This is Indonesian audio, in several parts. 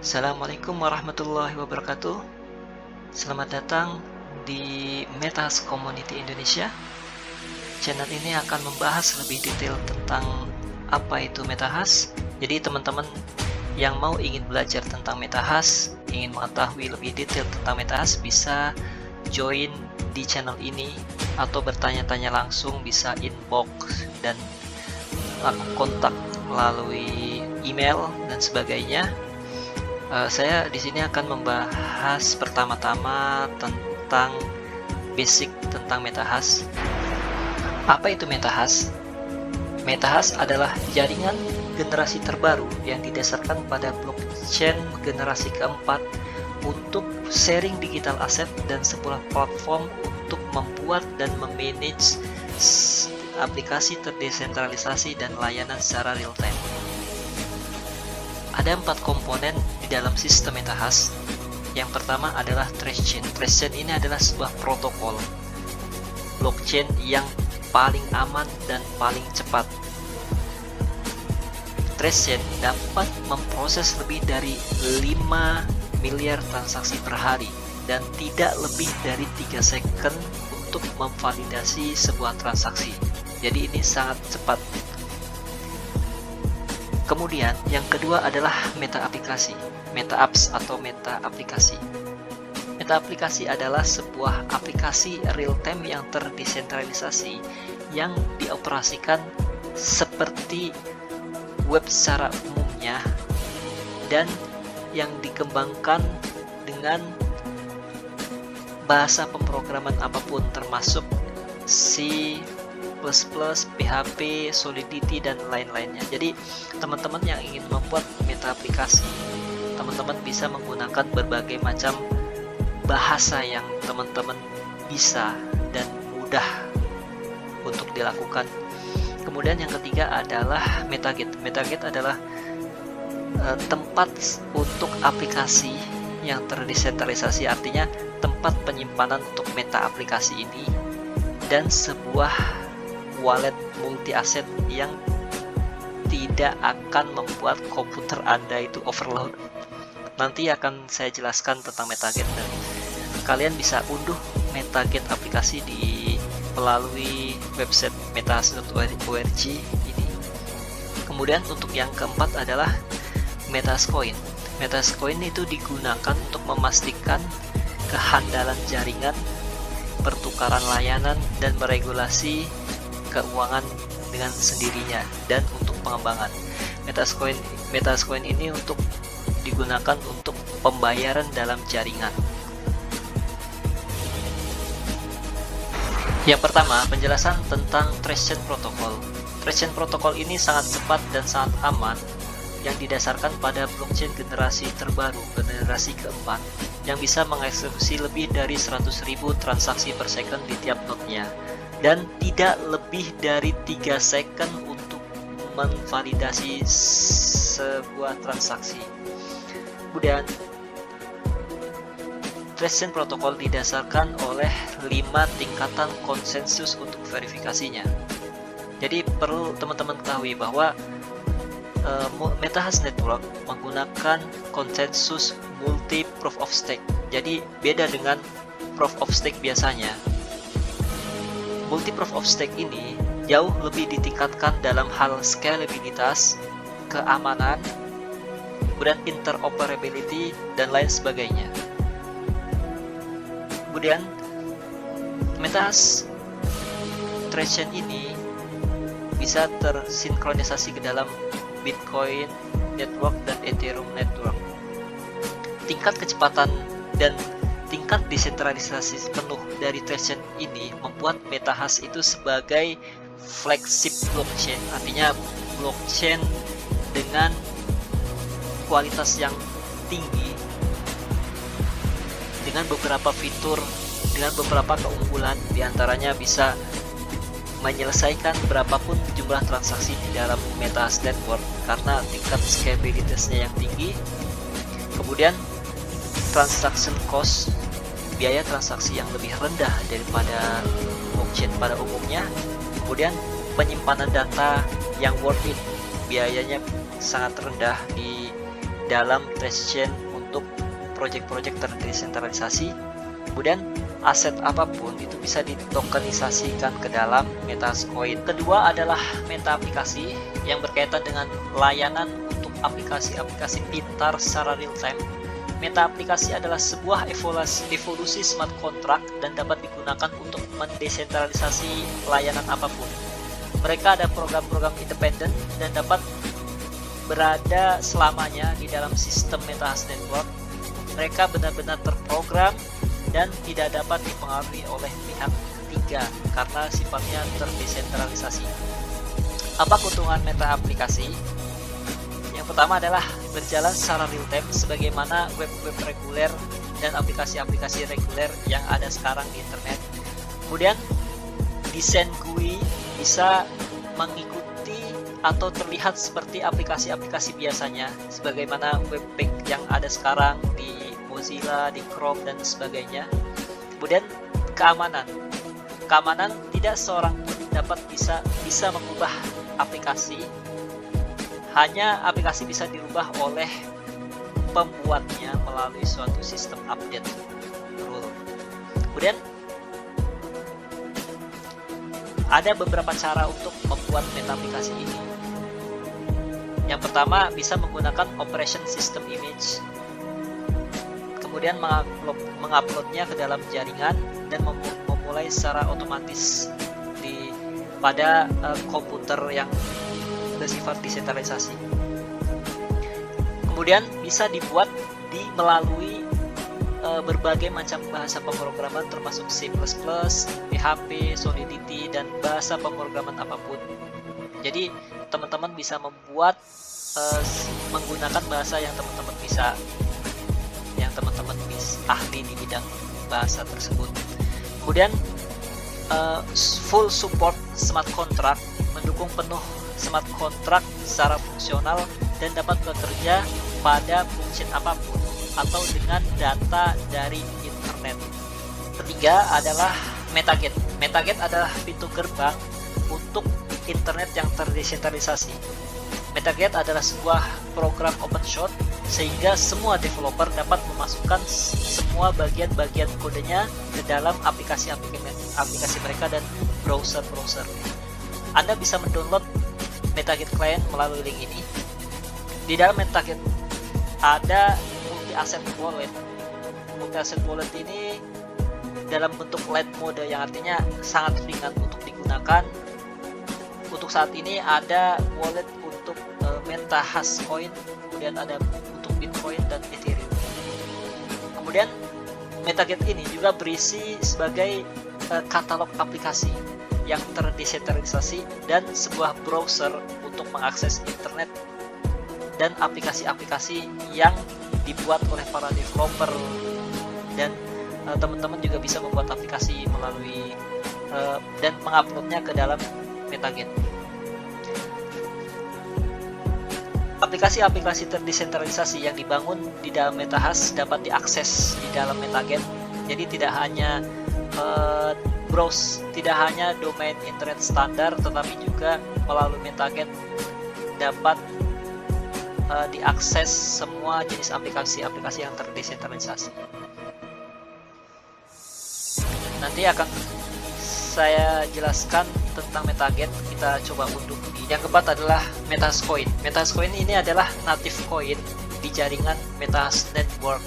Assalamualaikum warahmatullahi wabarakatuh. Selamat datang di Metahash Community Indonesia. Channel ini akan membahas lebih detail tentang apa itu Metahash. Jadi teman-teman yang ingin belajar tentang Metahash, ingin mengetahui lebih detail tentang Metahash, bisa join di channel ini atau bertanya-tanya langsung, bisa inbox dan kontak melalui email dan sebagainya. Saya di sini akan membahas pertama-tama tentang basic tentang Metahash. Apa itu Metahash? Metahash adalah jaringan generasi terbaru yang didasarkan pada blockchain generasi keempat untuk sharing digital aset dan sebuah platform untuk membuat dan memanage aplikasi terdesentralisasi dan layanan secara real time. Ada 4 komponen di dalam sistem Metahash. Yang pertama adalah Trace Chain. Trace Chain ini adalah sebuah protokol blockchain yang paling aman dan paling cepat. Trace Chain dapat memproses lebih dari 5 miliar transaksi per hari dan tidak lebih dari 3 second untuk memvalidasi sebuah transaksi. Jadi ini sangat cepat. Kemudian yang kedua adalah meta aplikasi, meta apps atau meta aplikasi. Meta aplikasi adalah sebuah aplikasi real time yang terdesentralisasi yang dioperasikan seperti web secara umumnya dan yang dikembangkan dengan bahasa pemrograman apapun termasuk C++, PHP, Solidity, dan lain-lainnya. Jadi teman-teman yang ingin membuat meta aplikasi, teman-teman bisa menggunakan berbagai macam bahasa yang teman-teman bisa dan mudah untuk dilakukan. Kemudian yang ketiga adalah Metagate. Metagate adalah tempat untuk aplikasi yang terdesentralisasi, artinya tempat penyimpanan untuk meta aplikasi ini dan sebuah wallet multi aset yang tidak akan membuat komputer Anda itu overload. Nanti akan saya jelaskan tentang Metagate dan kalian bisa unduh Metagate aplikasi melalui website metahash.org ini. Kemudian untuk yang keempat adalah Metahash Coin. Metahash Coin itu digunakan untuk memastikan kehandalan jaringan, pertukaran layanan, dan meregulasi keuangan dengan sendirinya dan untuk pengembangan. Metahash Coin ini digunakan untuk pembayaran dalam jaringan. Yang pertama, penjelasan tentang Trace Chain Protocol. Trace Chain Protocol ini sangat cepat dan sangat aman yang didasarkan pada blockchain generasi terbaru, generasi keempat, yang bisa mengeksekusi lebih dari 100.000 transaksi per second di tiap node-nya dan tidak lebih dari 3 second untuk memvalidasi sebuah transaksi. Kemudian Trace Chain Protocol didasarkan oleh 5 tingkatan konsensus untuk verifikasinya. Jadi perlu teman-teman ketahui bahwa Metahash Network menggunakan konsensus multi proof of stake. Jadi beda dengan proof of stake biasanya. Multi proof of stake ini jauh lebih ditingkatkan dalam hal scalabilitas, keamanan, kemudian interoperability, dan lain sebagainya. Kemudian Metahash Trace Chain ini bisa tersinkronisasi ke dalam Bitcoin Network dan Ethereum Network. Tingkat kecepatan dan tingkat desentralisasi penuh dari Trace Chain ini membuat Metahash itu sebagai flagship blockchain, artinya blockchain dengan kualitas yang tinggi dengan beberapa fitur, dengan beberapa keunggulan, diantaranya bisa menyelesaikan berapapun jumlah transaksi di dalam Metahash Network karena tingkat scalabilitasnya yang tinggi. Kemudian transaction cost, biaya transaksi yang lebih rendah daripada blockchain pada umumnya. Kemudian penyimpanan data yang worth it, biayanya sangat rendah dalam TrustChain untuk proyek-proyek terdesentralisasi. Kemudian aset apapun itu bisa ditokenisasikan ke dalam Metascoin. Kedua adalah meta aplikasi yang berkaitan dengan layanan untuk aplikasi-aplikasi pintar secara real time. Meta aplikasi adalah sebuah evolusi smart contract dan dapat digunakan untuk mendesentralisasi layanan apapun. Mereka ada program-program independen dan dapat berada selamanya di dalam sistem MetaHash Network. Mereka benar-benar terprogram dan tidak dapat dipengaruhi oleh pihak ketiga karena sifatnya terdesentralisasi. Apa keuntungan meta aplikasi? Yang pertama adalah berjalan secara real time sebagaimana web-web reguler dan aplikasi-aplikasi reguler yang ada sekarang di internet. Kemudian desain GUI bisa mengikuti atau terlihat seperti aplikasi-aplikasi biasanya sebagaimana webpack yang ada sekarang di Mozilla, di Chrome dan sebagainya. Kemudian keamanan tidak seorang pun dapat bisa mengubah aplikasi. Hanya aplikasi bisa dirubah oleh pembuatnya melalui suatu sistem update rule. Kemudian ada beberapa cara untuk membuat meta aplikasi ini. Yang pertama bisa menggunakan operation system image, kemudian menguploadnya ke dalam jaringan dan memulai secara otomatis pada komputer yang bersifat desentralisasi. Kemudian bisa dibuat melalui berbagai macam bahasa pemrograman termasuk C++, PHP, Solidity, dan bahasa pemrograman apapun. Jadi teman-teman bisa membuat menggunakan bahasa yang teman-teman bisa ahli di bidang bahasa tersebut. Kemudian full support smart contract, mendukung penuh smart contract secara fungsional dan dapat bekerja pada function apapun atau dengan data dari internet. Ketiga adalah MetaGate. MetaGate adalah pintu gerbang untuk internet yang terdesentralisasi. MetaGate adalah sebuah program open source sehingga semua developer dapat memasukkan semua bagian-bagian kodenya ke dalam aplikasi mereka dan browser. Anda bisa mendownload MetaGate client melalui link ini. Di dalam MetaGate ada multi-asset wallet. Multi-asset wallet ini dalam bentuk light mode yang artinya sangat ringan untuk digunakan. Untuk saat ini ada wallet untuk MetaHash Coin, kemudian ada untuk Bitcoin dan Ethereum. Kemudian MetaGate ini juga berisi sebagai katalog aplikasi yang terdesentralisasi dan sebuah browser untuk mengakses internet dan aplikasi-aplikasi yang dibuat oleh para developer, dan teman-teman juga bisa membuat aplikasi melalui dan menguploadnya ke dalam MetaGate. Aplikasi-aplikasi terdesentralisasi yang dibangun di dalam MetaHash dapat diakses di dalam MetaGate. Jadi tidak hanya tidak hanya domain internet standar, tetapi juga melalui MetaGate dapat diakses semua jenis aplikasi-aplikasi yang terdesentralisasi. Nanti akan saya jelaskan tentang MetaGate. Kita coba unduh. Yang keempat adalah MetaHash Coin. MetaHash Coin ini adalah native coin di jaringan MetaHash Network.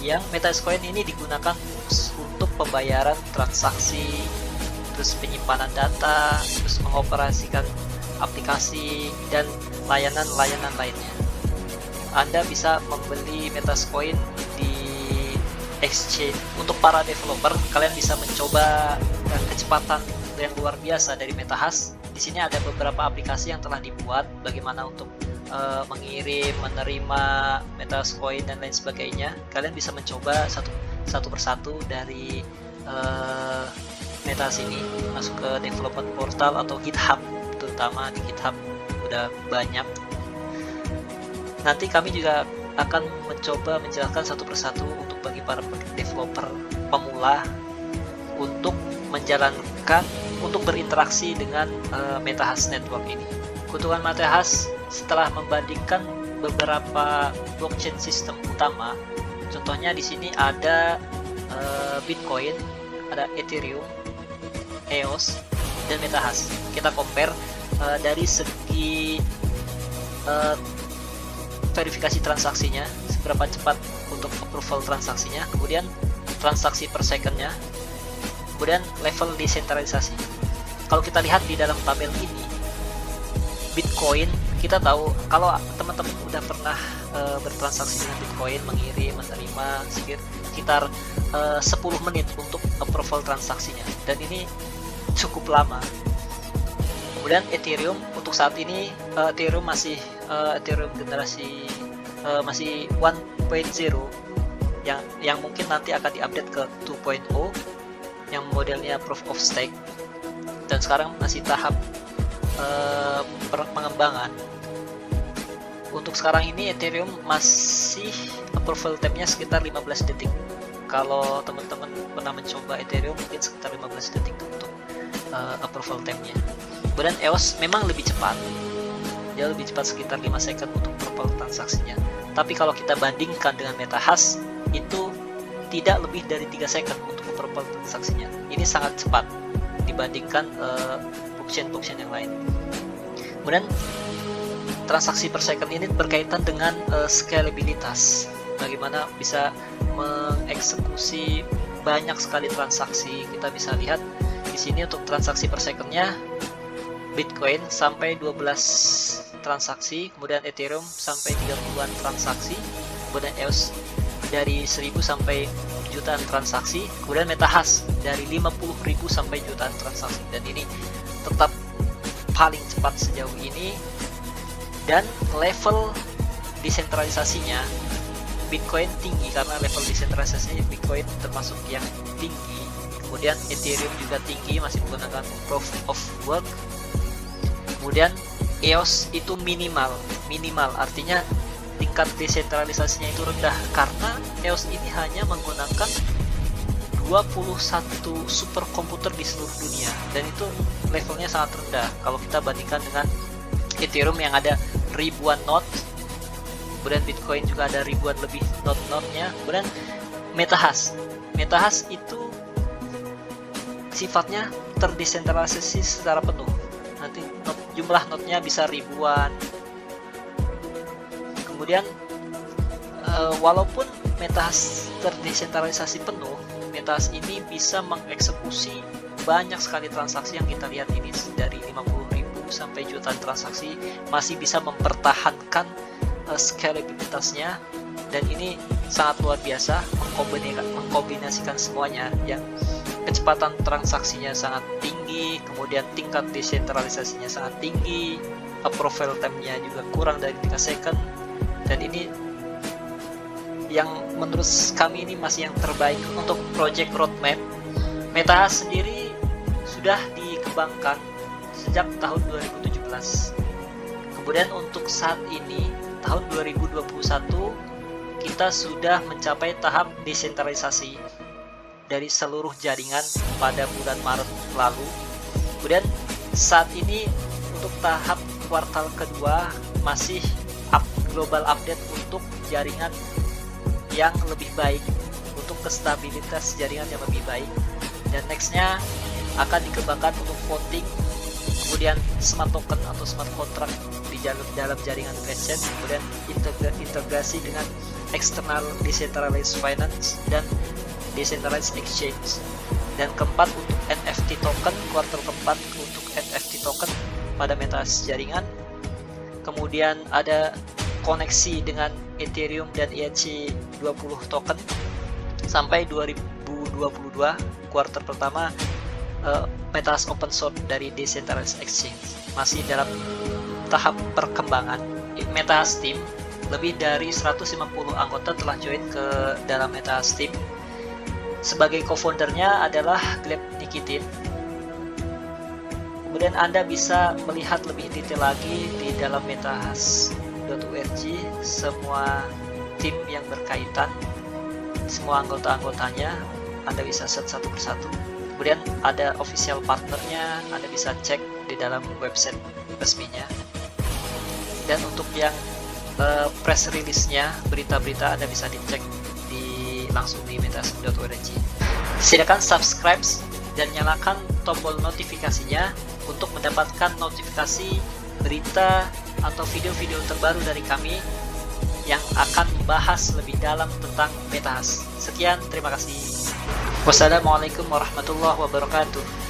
Yang MetaHash Coin ini digunakan untuk pembayaran transaksi, terus penyimpanan data, terus mengoperasikan aplikasi dan layanan-layanan lainnya. Anda bisa membeli MetaHash Coin di exchange. Untuk para developer, kalian bisa mencoba kecepatan yang luar biasa dari MetaHash. Di sini ada beberapa aplikasi yang telah dibuat bagaimana untuk mengirim, menerima MetaHash Coin dan lain sebagainya. Kalian bisa mencoba satu persatu dari MetaHash ini, masuk ke development portal atau GitHub, terutama di GitHub udah banyak. Nanti kami juga akan mencoba menjelaskan satu persatu untuk bagi para developer pemula untuk berinteraksi dengan MetaHash Network ini. Keuntungan MetaHash setelah membandingkan beberapa blockchain sistem utama. Contohnya di sini ada Bitcoin, ada Ethereum, EOS, dan MetaHash. Kita compare dari segi verifikasi transaksinya, seberapa cepat untuk approval transaksinya, kemudian transaksi per secondnya, kemudian level desentralisasi. Kalau kita lihat di dalam tabel ini, Bitcoin, kita tahu kalau teman-teman udah pernah bertransaksi dengan Bitcoin, mengirim, menerima sekitar 10 menit untuk approval transaksinya, dan ini cukup lama. Kemudian Ethereum untuk saat ini Ethereum masih Ethereum generasi masih 1.0 yang mungkin nanti akan diupdate ke 2.0 yang modelnya proof of stake, dan sekarang masih tahap pengembangan. Untuk sekarang ini Ethereum masih approval time-nya sekitar 15 detik. Kalau teman-teman pernah mencoba Ethereum mungkin sekitar 15 detik untuk approval time-nya. Kemudian EOS memang lebih cepat, dia lebih cepat sekitar 5 second untuk approval transaksinya. Tapi kalau kita bandingkan dengan MetaHash, itu tidak lebih dari 3 second untuk approval transaksinya. Ini sangat cepat dibandingkan blockchain yang lain. Kemudian transaksi per second ini berkaitan dengan scalabilitas. Bagaimana bisa mengeksekusi banyak sekali transaksi. Kita bisa lihat di sini untuk transaksi per secondnya, Bitcoin sampai 12 transaksi, kemudian Ethereum sampai 30-an transaksi, kemudian EOS dari 1000 sampai jutaan transaksi, kemudian MetaHash dari 50.000 sampai jutaan transaksi, dan ini tetap paling cepat sejauh ini. Dan level desentralisasinya Bitcoin tinggi karena level desentralisasinya Bitcoin termasuk yang tinggi. Kemudian Ethereum juga tinggi, masih menggunakan proof of work. Kemudian EOS itu minimal artinya tingkat desentralisasinya itu rendah karena EOS ini hanya menggunakan 21 superkomputer di seluruh dunia, dan itu levelnya sangat rendah kalau kita bandingkan dengan Ethereum yang ada ribuan node, kemudian Bitcoin juga ada ribuan lebih node-node-nya. Kemudian MetaHash itu sifatnya terdesentralisasi secara penuh. Nanti jumlah node-nya bisa ribuan. Kemudian walaupun MetaHash terdesentralisasi penuh, MetaHash ini bisa mengeksekusi banyak sekali transaksi yang kita lihat ini, dari 50.000 sampai jutaan transaksi, masih bisa mempertahankan scalabilitasnya, dan ini sangat luar biasa mengkombinasikan semuanya, yang kecepatan transaksinya sangat tinggi, kemudian tingkat desentralisasinya sangat tinggi, approval time-nya juga kurang dari 3 second, dan ini yang menurut kami ini masih yang terbaik untuk project roadmap. MetaHash sendiri sudah dikembangkan sejak tahun 2017. Kemudian untuk saat ini tahun 2021 kita sudah mencapai tahap desentralisasi dari seluruh jaringan pada bulan Maret lalu. Kemudian saat ini untuk tahap kuartal kedua masih global update untuk jaringan yang lebih baik, untuk kestabilitas jaringan yang lebih baik, dan nextnya akan dikembangkan untuk voting, kemudian smart token atau smart contract di dalam jaringan blockchain, kemudian integrasi dengan external decentralized finance dan decentralized exchange, dan keempat untuk NFT token, kuartal keempat untuk NFT token pada MetaHash jaringan. Kemudian ada koneksi dengan Ethereum dan ERC20 token sampai 2022 kuartal pertama. MetaHash open source dari decentralized exchange masih dalam tahap perkembangan. MetaHash team lebih dari 150 anggota telah join ke dalam MetaHash team. Sebagai co-foundernya adalah Gleb Nikitin. Kemudian Anda bisa melihat lebih detail lagi di dalam metahash.org semua tim yang berkaitan, semua anggota-anggotanya Anda bisa search satu persatu. Kemudian ada official partnernya, Anda bisa cek di dalam website resminya. Dan untuk yang press release-nya, berita-berita Anda bisa dicek langsung di metasub.org. Silakan subscribe dan nyalakan tombol notifikasinya untuk mendapatkan notifikasi berita atau video-video terbaru dari kami yang akan membahas lebih dalam tentang MetaHash. Sekian, terima kasih. Wassalamualaikum warahmatullahi wabarakatuh.